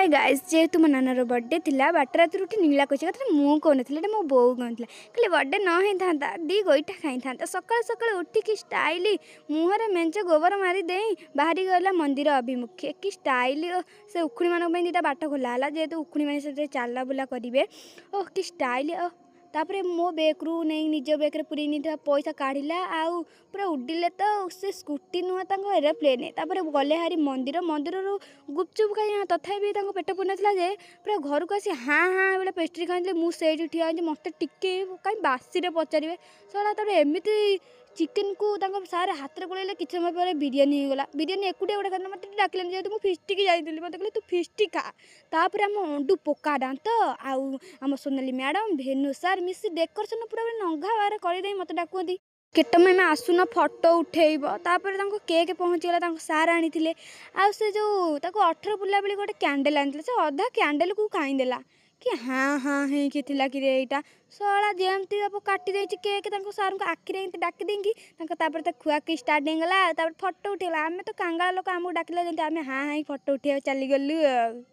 Hi guys जेहेतु मो नानार birthday थिला बाट रात उठी नीला कही कथा मु कौन मो बो कहला कहले बर्थडे न होता दी गोईठा खाई था सका सका उठिकी स्टाइल मुहर मेंच गोबर मारी दे बाहरी गला मंदिर अभिमुखे कि स्टाइल से उखुणी मान दीटा बाट खोला जेहेतु उखुणी मैंने चला बुला करेंगे ओह कि स्टाइल तापर मो बेकरू नहीं निज बेक्रे पूरी नहीं पैसा काढ़ला आउ पूरा उड़िले तो से स्कूटी नुह एरोप्लेन तापर गले हारी मंदिर मंदिर गुपचुप खाई तथापि पेट पुरना जे पूरा घर को आसी हाँ हाँ बेले पेस्ट्री खाई मुझे ठिया मत टिके कहीं बासी पचारे सला तब एमती चिकेन को सारे हाथ में गोल कि समय पर बिरियानी होगा बिरियानी एकुटिया गोटे खाना मत डाकिले जेहतु मुझे फिस्टिक जाइली मत कहले तू फिस्टी खा तापर आम अंडू पोका दांत आम सोनाली मैडम भेनु सार मिसी डेकोरेशन पूरा नंगा बार कर मत डाकती केट मैम आसुन फटो उठेब तापर केक पहुँचीगला सार आनी आ से जो 18 बुला बेली गोटे कैंडल आनी से अधा कैंडल को खाईदेला कि हाँ हाँ है कि रेटा सला जमती काटी दे केक सार को आखिरी डाकी देंगी खुआकी स्टार्ट होगा फटो उठेगा आम तो कांगाल लोक आमको डाकिला आम हाँ हाँ फटो उठे चलीगलु।